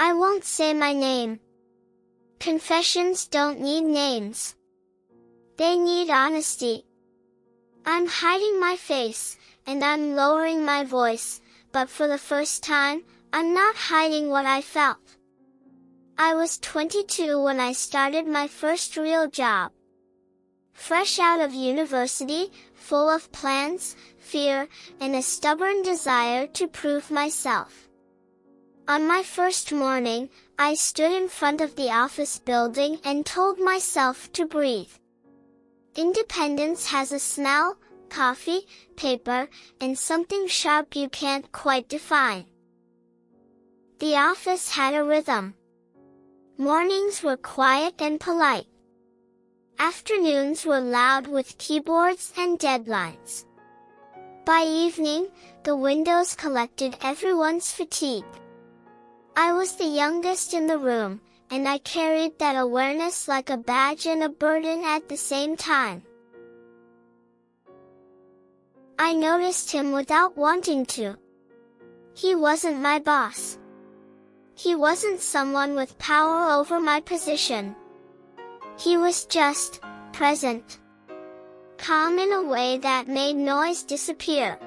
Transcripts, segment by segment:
I won't say my name. Confessions don't need names. They need honesty. I'm hiding my face, and I'm lowering my voice, but for the first time, I'm not hiding what I felt. I was 22 when I started my first real job. Fresh out of university, full of plans, fear, and a stubborn desire to prove myself. On my first morning, I stood in front of the office building and told myself to breathe. Independence has a smell, coffee, paper, and something sharp you can't quite define. The office had a rhythm. Mornings were quiet and polite. Afternoons were loud with keyboards and deadlines. By evening, the windows collected everyone's fatigue. I was the youngest in the room, and I carried that awareness like a badge and a burden at the same time. I noticed him without wanting to. He wasn't my boss. He wasn't someone with power over my position. He was just present. Calm in a way that made noise disappear.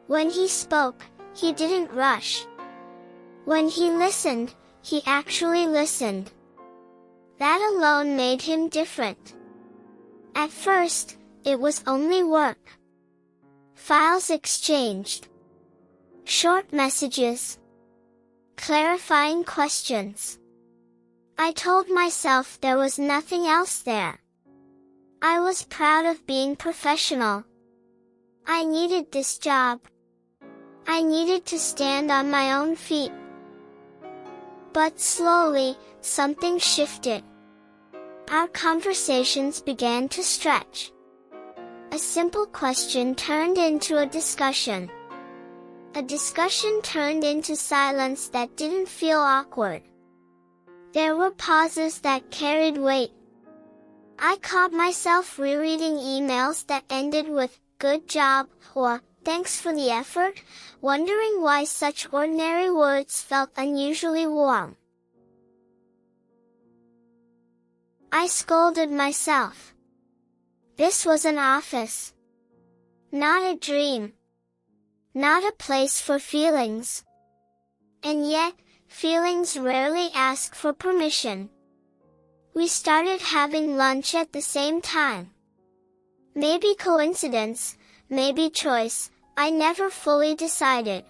When he spoke, he didn't rush. When he listened, he actually listened. That alone made him different. At first, it was only work. Files exchanged. Short messages. Clarifying questions. I told myself there was nothing else there. I was proud of being professional. I needed this job. I needed to stand on my own feet. But slowly, something shifted. Our conversations began to stretch. A simple question turned into a discussion. A discussion turned into silence that didn't feel awkward. There were pauses that carried weight. I caught myself rereading emails that ended with, "Good job," or, "Thanks for the effort," wondering why such ordinary words felt unusually warm. I scolded myself. This was an office. Not a dream. Not a place for feelings. And yet, feelings rarely ask for permission. We started having lunch at the same time. Maybe coincidence, maybe choice, I never fully decided.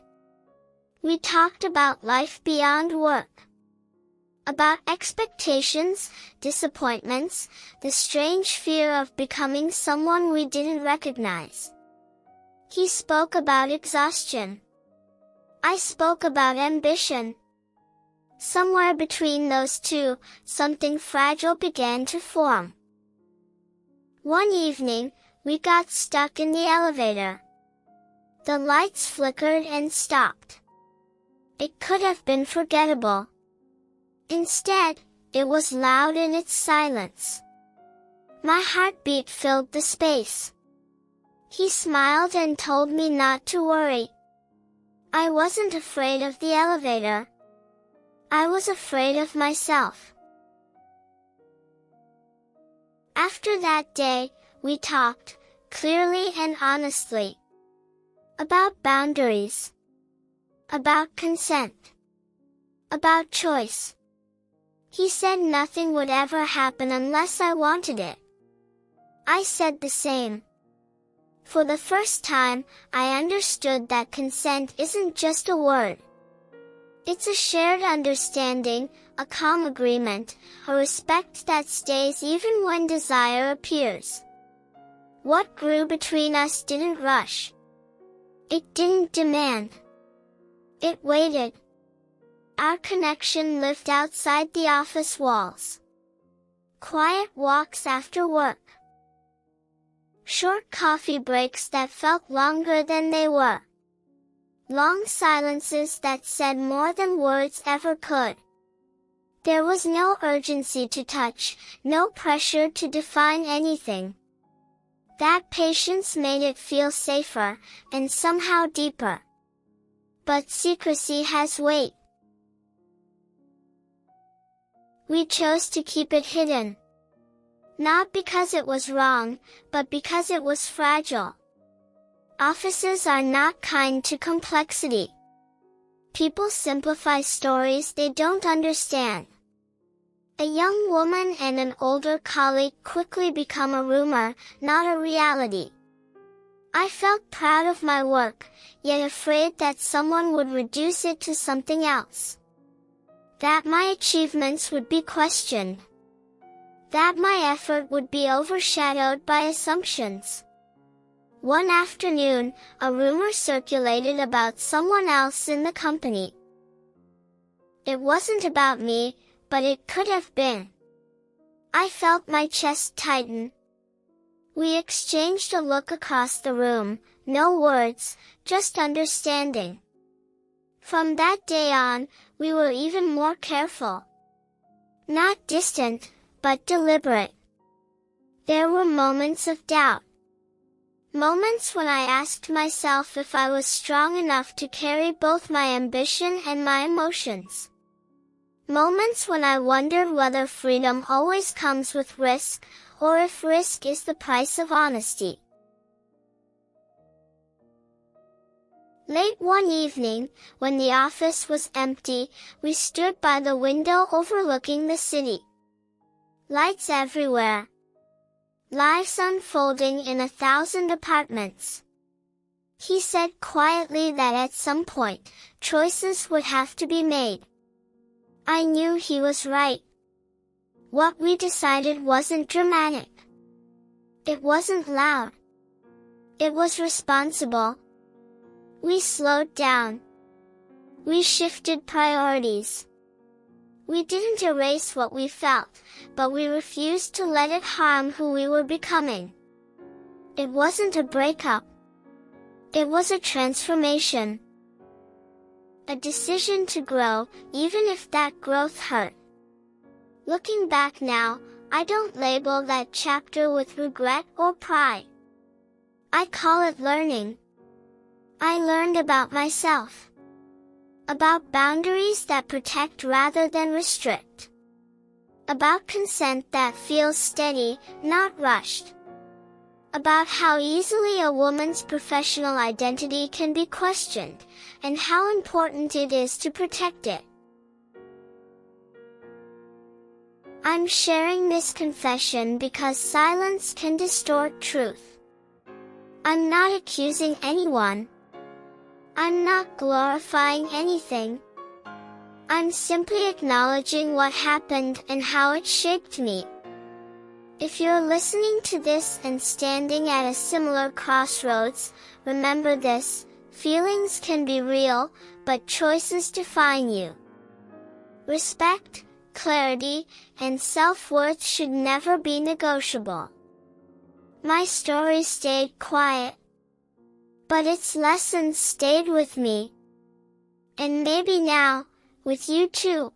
We talked about life beyond work. About expectations, disappointments, the strange fear of becoming someone we didn't recognize. He spoke about exhaustion. I spoke about ambition. Somewhere between those two, something fragile began to form. One evening, we got stuck in the elevator. The lights flickered and stopped. It could have been forgettable. Instead, it was loud in its silence. My heartbeat filled the space. He smiled and told me not to worry. I wasn't afraid of the elevator. I was afraid of myself. After that day, we talked, clearly and honestly. About boundaries. About consent. About choice. He said nothing would ever happen unless I wanted it. I said the same. For the first time, I understood that consent isn't just a word. It's a shared understanding, a calm agreement, a respect that stays even when desire appears. What grew between us didn't rush. It didn't demand. It waited. Our connection lived outside the office walls. Quiet walks after work. Short coffee breaks that felt longer than they were. Long silences that said more than words ever could. There was no urgency to touch, no pressure to define anything. That patience made it feel safer, and somehow deeper. But secrecy has weight. We chose to keep it hidden. Not because it was wrong, but because it was fragile. Offices are not kind to complexity. People simplify stories they don't understand. A young woman and an older colleague quickly become a rumor, not a reality. I felt proud of my work, yet afraid that someone would reduce it to something else. That my achievements would be questioned. That my effort would be overshadowed by assumptions. One afternoon, a rumor circulated about someone else in the company. It wasn't about me, but it could have been. I felt my chest tighten. We exchanged a look across the room, no words, just understanding. From that day on, we were even more careful. Not distant, but deliberate. There were moments of doubt. Moments when I asked myself if I was strong enough to carry both my ambition and my emotions. Moments when I wondered whether freedom always comes with risk, or if risk is the price of honesty. Late one evening, when the office was empty, we stood by the window overlooking the city. Lights everywhere. Lives unfolding in 1,000 apartments. He said quietly that at some point, choices would have to be made. I knew he was right. What we decided wasn't dramatic. It wasn't loud. It was responsible. We slowed down. We shifted priorities. We didn't erase what we felt, but we refused to let it harm who we were becoming. It wasn't a breakup. It was a transformation. A decision to grow, even if that growth hurt. Looking back now, I don't label that chapter with regret or pride. I call it learning. I learned about myself. About boundaries that protect rather than restrict. About consent that feels steady, not rushed. About how easily a woman's professional identity can be questioned, and how important it is to protect it. I'm sharing this confession because silence can distort truth. I'm not accusing anyone. I'm not glorifying anything. I'm simply acknowledging what happened and how it shaped me. If you're listening to this and standing at a similar crossroads, remember this: feelings can be real, but choices define you. Respect, clarity, and self-worth should never be negotiable. My story stayed quiet, but its lessons stayed with me. And maybe now, with you too.